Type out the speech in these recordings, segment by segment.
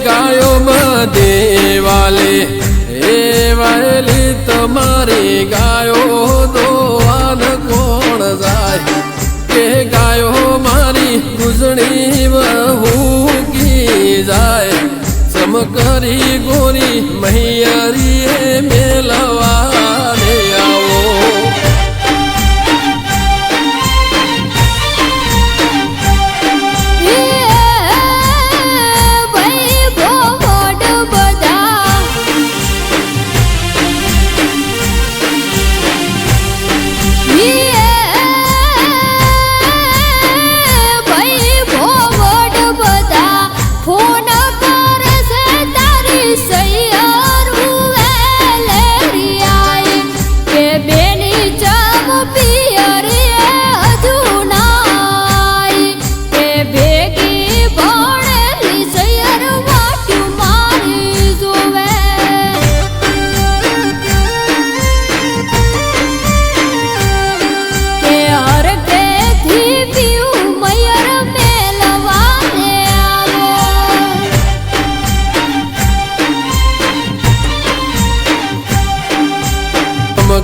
ગાયો બધે વાલે એ વાયલી તમારી ગાયો દોવાન કોણ જાય કે ગાયો મારી ગુજણી બહુ કી જાય સમકરી ગોરી મૈયરી મેલવાને આવો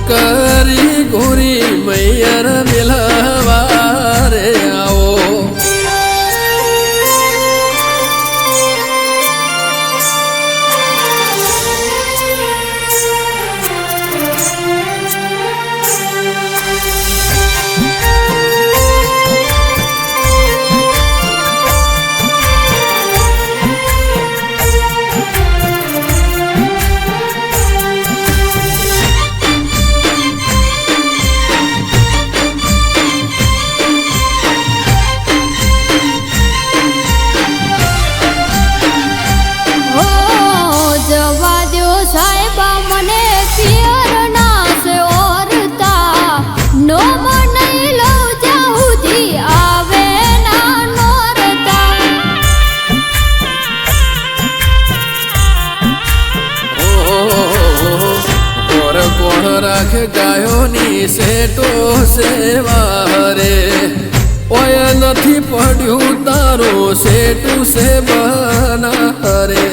કરી ગોરી મૈયર મિલવા રે આવો રાખ ગાયોની સેટો સેવા રે ઓય નથી પડ્યું તારું સેટું સે બના રે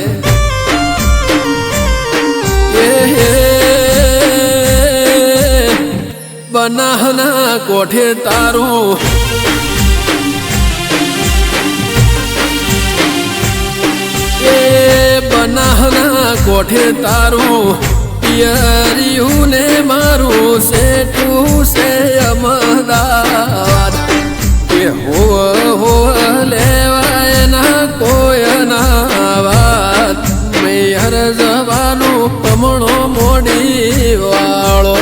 બનાહના કોઠે તારું બનાહના કોઠે તારું પિયરિયું ને મારું સેટું સે અમદાવાદ કે હો લેવાય ના કોઈ ના વાત મૈયર જવાનું પમણો મોડી વાળો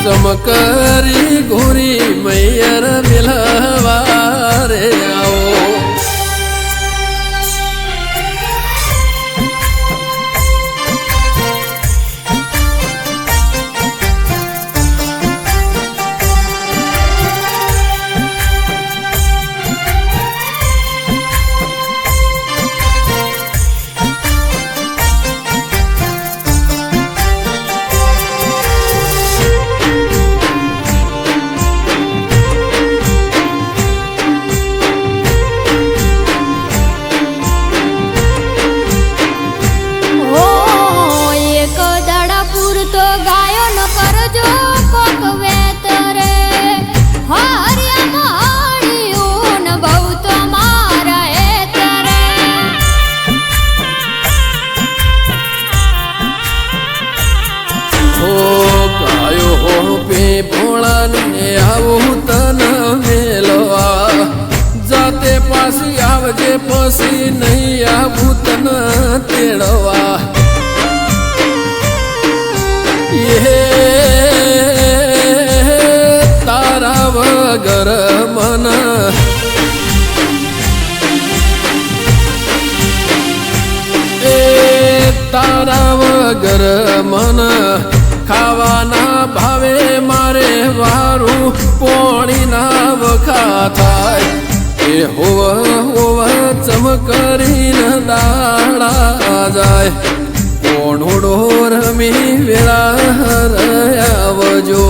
ચમકરી ગોરી મૈયર મિલવા રે આવો આવજે પછી નહીં આવું તને તેડવા તારા વગર મન ખાવાના ભાવે મારે વારું પોણીના વખા થાય એ હોવ ચમકરીને દાડા જાય કોણોડો રમી વેળા આવજો